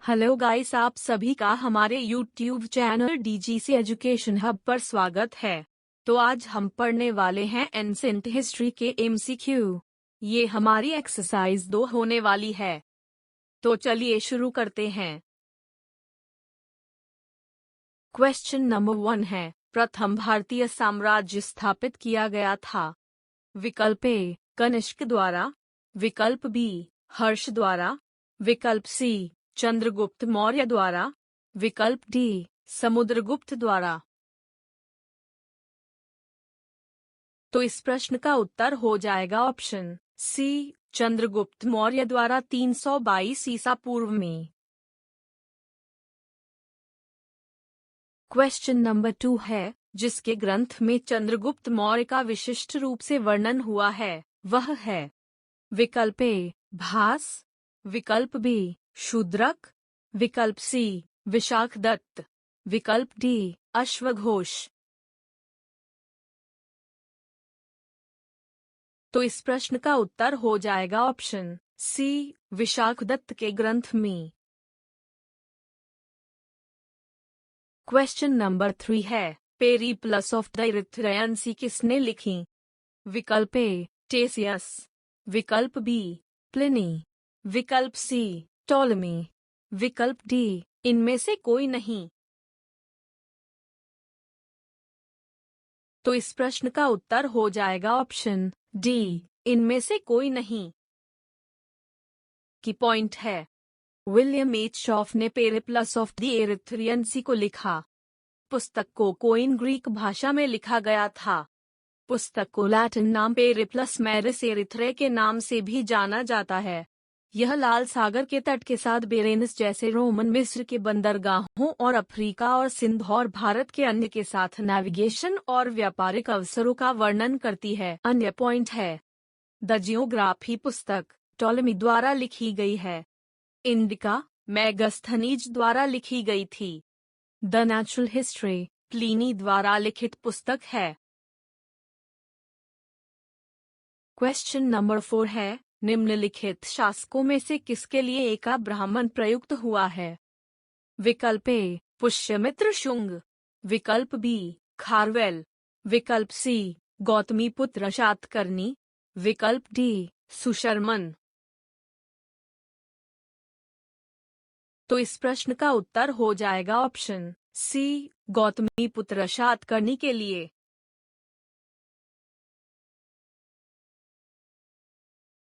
Hello guys, आप सभी का हमारे YouTube channel DGC education hub पर स्वागत है। तो आज हम पढ़ने वाले हैं एंसेंट हिस्ट्री के एमसीक्यू। ये हमारी एक्सरसाइज 2 होने वाली है। तो चलिए शुरू करते हैं। क्वेश्चन नंबर 1 है, प्रथम भारतीय साम्राज्य स्थापित किया गया था। विकल्प ए कनिष्क द्वारा, विकल्प बी हर्ष द्वारा, विकल्प सी चंद्रगुप्त मौर्य द्वारा, विकल्प डी समुद्रगुप्त द्वारा। तो इस प्रश्न का उत्तर हो जाएगा ऑप्शन सी चंद्रगुप्त मौर्य द्वारा 322 ईसा पूर्व में। क्वेश्चन नंबर 2 है, जिसके ग्रंथ में चंद्रगुप्त मौर्य का विशिष्ट रूप से वर्णन हुआ है वह है। विकल्प ए भास, विकल्प बी शूद्रक, विकल्प सी विशाखदत्त, विकल्प डी अश्वघोष। तो इस प्रश्न का उत्तर हो जाएगा ऑप्शन सी विशाखदत्त के ग्रंथ में। क्वेश्चन नंबर 3 है, पेरिप्लस ऑफ द इरिथ्रियन सी किसने लिखी? विकल्प ए टेसियस, विकल्प बी प्लिनी, विकल्प सी टॉलमी, विकल्प डी इनमें से कोई नहीं। तो इस प्रश्न का उत्तर हो जाएगा ऑप्शन डी इनमें से कोई नहीं। की पॉइंट है, विलियम एच शॉफ ने पेरिप्लस ऑफ द इरिथ्रियन सी को लिखा। पुस्तक को कोइन ग्रीक भाषा में लिखा गया था। पुस्तक को लैटिन नाम पेरिप्लस मैरिस एरिथ्रे के नाम से भी जाना जाता है। यह लाल सागर के तट के साथ बेरेनिस जैसे रोमन मिस्र के बंदरगाहों और अफ्रीका और सिंध और भारत के अन्य के साथ नेविगेशन और व्यापारिक अवसरों का वर्णन करती है। अन्य पॉइंट है, द जियोग्राफी पुस्तक टॉलेमी द्वारा लिखी गई है। इंडिका मेगास्थनीज द्वारा लिखी गई थी। द नेचुरल हिस्ट्री प्लिनी द्वारा लिखित पुस्तक है। क्वेश्चन नंबर 4 है, निम्नलिखित शासकों में से किसके लिए एका ब्राह्मण प्रयुक्त हुआ है? विकल्प ए पुष्यमित्र शुंग, विकल्प बी खारवेल, विकल्प सी गौतमीपुत्र शातकर्णी, विकल्प डी सुशर्मन। तो इस प्रश्न का उत्तर हो जाएगा ऑप्शन सी गौतमीपुत्र शातकर्णी के लिए।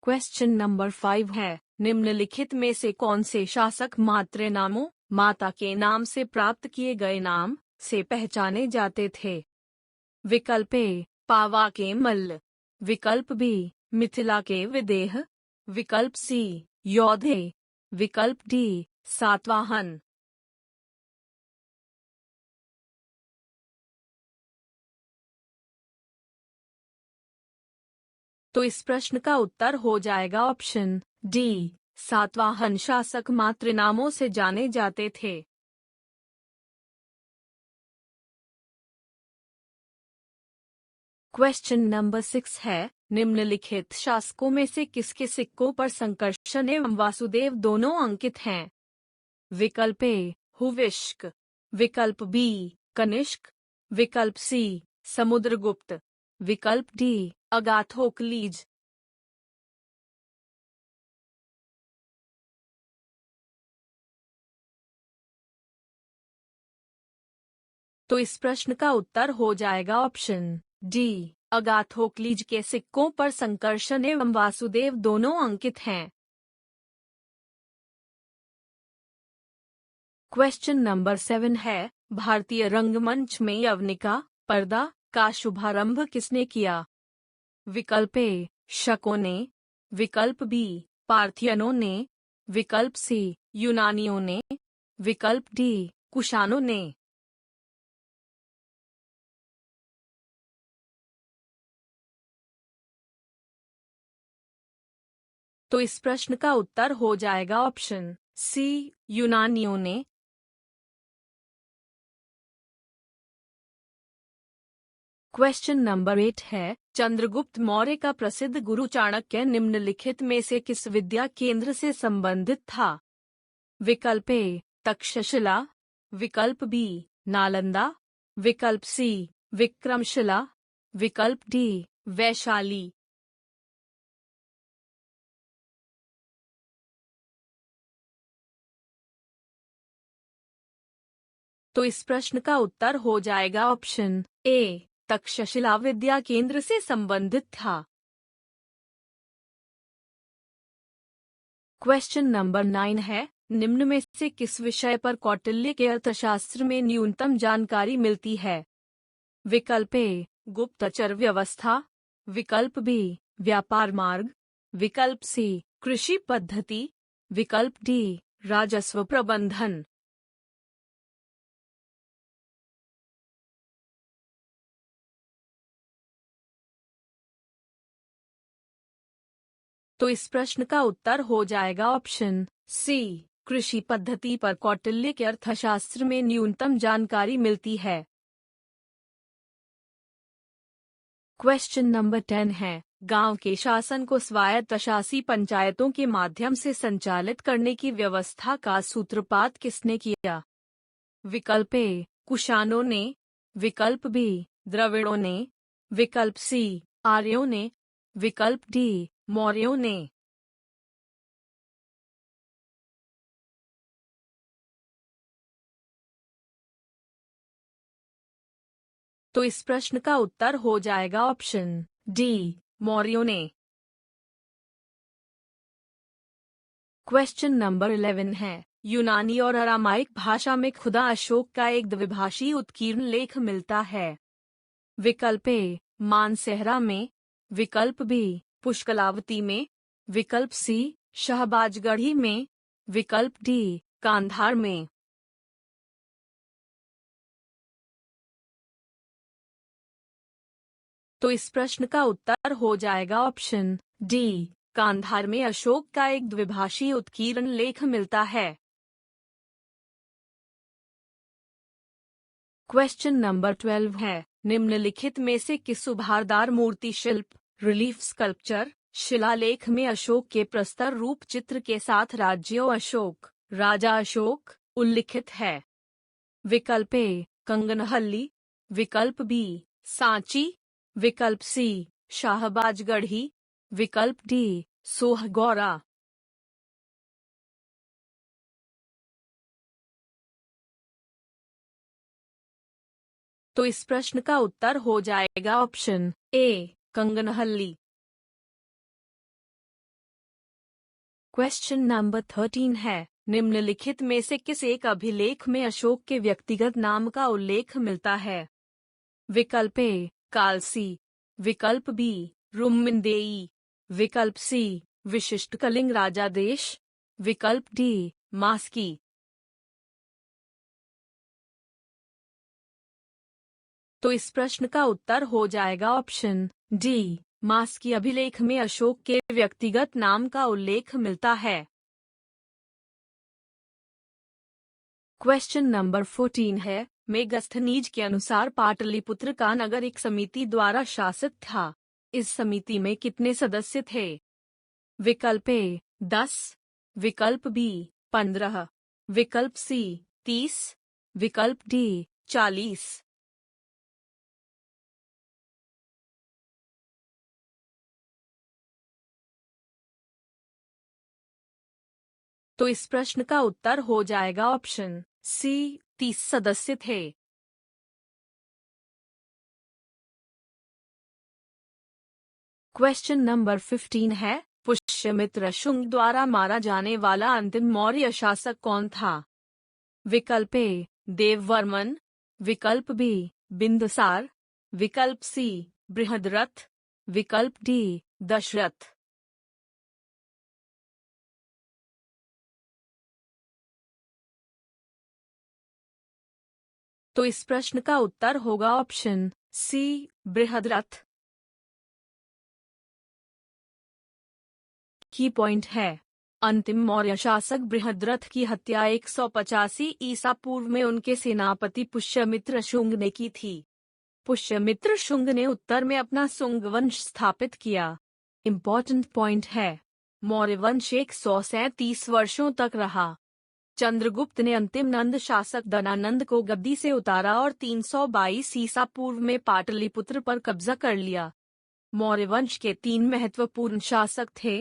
क्वेश्चन नंबर 5 है, निम्नलिखित में से कौन से शासक मातृनामों माता के नाम से प्राप्त किए गए नाम से पहचाने जाते थे? विकल्प ए पावा के मल्ल, विकल्प बी मिथिला के विदेह, विकल्प सी योधे, विकल्प डी सातवाहन। तो इस प्रश्न का उत्तर हो जाएगा ऑप्शन डी सातवाहन शासक मातृनामों से जाने जाते थे। क्वेश्चन नंबर 6 है, निम्नलिखित शासकों में से किसके सिक्कों पर संकर्षण एवं वासुदेव दोनों अंकित हैं? विकल्प ए हुविष्क, विकल्प बी कनिष्क, विकल्प सी समुद्रगुप्त, विकल्प डी अगाथोकलीज। तो इस प्रश्न का उत्तर हो जाएगा ऑप्शन डी अगाथोकलीज के सिक्कों पर संकर्षण एवं वासुदेव दोनों अंकित हैं। क्वेश्चन नंबर 7 है, भारतीय रंगमंच में यवनिका पर्दा का शुभारंभ किसने किया? विकल्प ए शकों ने, विकल्प बी पार्थियनों ने, विकल्प सी यूनानियों ने, विकल्प डी कुषाणों ने। तो इस प्रश्न का उत्तर हो जाएगा ऑप्शन सी यूनानियों ने। क्वेश्चन नंबर 8 है, चंद्रगुप्त मौर्य का प्रसिद्ध गुरु चाणक्य निम्नलिखित में से किस विद्या केंद्र से संबंधित था? विकल्प ए तक्षशिला, विकल्प बी नालंदा, विकल्प सी विक्रमशिला, विकल्प डी वैशाली। तो इस प्रश्न का उत्तर हो जाएगा ऑप्शन ए तक्षशिला विद्या केंद्र से संबंधित था। क्वेश्चन नंबर 9 है, निम्न में से किस विषय पर कौटिल्य के अर्थशास्त्र में न्यूनतम जानकारी मिलती है? विकल्प ए गुप्तचर व्यवस्था, विकल्प बी व्यापार मार्ग, विकल्प सी कृषि पद्धति, विकल्प डी राजस्व प्रबंधन। तो इस प्रश्न का उत्तर हो जाएगा ऑप्शन सी कृषि पद्धति पर कौटिल्य के अर्थशास्त्र में न्यूनतम जानकारी मिलती है। क्वेश्चन नंबर 10 है, गांव के शासन को स्वायत्तशासी पंचायतों के माध्यम से संचालित करने की व्यवस्था का सूत्रपात किसने किया? विकल्प ए कुषाणों ने, विकल्प बी द्रविड़ों ने, विकल्प सी आर्यों ने, विकल्प डी मौर्यों ने। तो इस प्रश्न का उत्तर हो जाएगा ऑप्शन डी मौर्यों ने। क्वेश्चन नंबर 11 है, यूनानी और अरामाइक भाषा में खुदा अशोक का एक द्विभाषी उत्कीर्ण लेख मिलता है। विकल्प ए मानसेहरा में, विकल्प बी पुष्कलावती में, विकल्प सी शहबाजगढ़ी में, विकल्प डी कांधार में। तो इस प्रश्न का उत्तर हो जाएगा ऑप्शन डी कांधार में अशोक का एक द्विभाषी उत्कीर्ण लेख मिलता है। क्वेश्चन नंबर 12 है, निम्नलिखित में से किस उभारदार मूर्ति शिल्प, रिलीफ स्कल्पचर, शिलालेख में अशोक के प्रस्तर रूप चित्र के साथ राज्यों अशोक, राजा अशोक उल्लिखित है? विकल्प ए कंगनहल्ली, विकल्प बी सांची, विकल्प सी शाहबाजगढ़ी, विकल्प डी सोहगौरा। तो इस प्रश्न का उत्तर हो जाएगा ऑप्शन ए कंगनहल्ली। क्वेश्चन नंबर 13 है, निम्नलिखित में से किस एक अभिलेख में अशोक के व्यक्तिगत नाम का उल्लेख मिलता है? विकल्प ए कालसी, विकल्प बी रुम्मिन्देई, विकल्प सी विशिष्ट कलिंग राजादेश, विकल्प डी मास्की। तो इस प्रश्न का उत्तर हो जाएगा ऑप्शन डी मास्की अभिलेख में अशोक के व्यक्तिगत नाम का उल्लेख मिलता है। क्वेश्चन नंबर 14 है, मेगस्थनीज के अनुसार पाटलिपुत्र का नगर एक समिति द्वारा शासित था। इस समिति में कितने सदस्य थे? विकल्प ए 10, विकल्प बी 15, विकल्प सी 30, विकल्प डी 40। तो इस प्रश्न का उत्तर हो जाएगा ऑप्शन सी 30 सदस्य थे। क्वेश्चन नंबर 15 है, पुष्यमित्र शुंग द्वारा मारा जाने वाला अंतिम मौर्य शासक कौन था? विकल्प ए देववर्मन, विकल्प बी बिंदुसार, विकल्प सी बृहद्रथ, विकल्प डी दशरथ। तो इस प्रश्न का उत्तर होगा ऑप्शन सी बृहद्रथ। की पॉइंट है, अंतिम मौर्य शासक बृहद्रथ की हत्या 185 ईसा पूर्व में उनके सेनापति पुष्यमित्र शुंग ने की थी। पुष्यमित्र शुंग ने उत्तर में अपना शुंग वंश स्थापित किया। इम्पोर्टेंट पॉइंट है, मौर्य वंश 137 वर्षों तक रहा। चंद्रगुप्त ने अंतिम नंद शासक धनानंद को गद्दी से उतारा और 322 ईसा पूर्व में पाटलिपुत्र पर कब्जा कर लिया। मौर्य वंश के 3 महत्वपूर्ण शासक थे: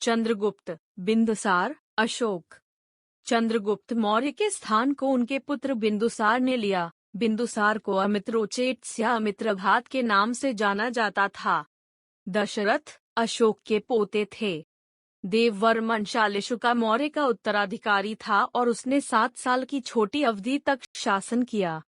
चंद्रगुप्त, बिंदुसार, अशोक। चंद्रगुप्त मौर्य के स्थान को उनके पुत्र बिंदुसार ने लिया। बिंदुसार को अमित्रोचेट्स या अमित्रघात के नाम से जाना जाता था। दशरथ अशोक के पोते थे। देववर्मन शालिशुका मौर्य का उत्तराधिकारी था और उसने 7 साल की छोटी अवधि तक शासन किया।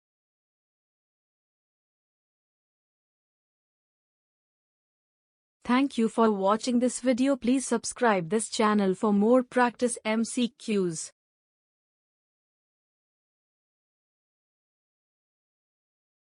Thank you for watching this video. Please subscribe this channel for more practice MCQs.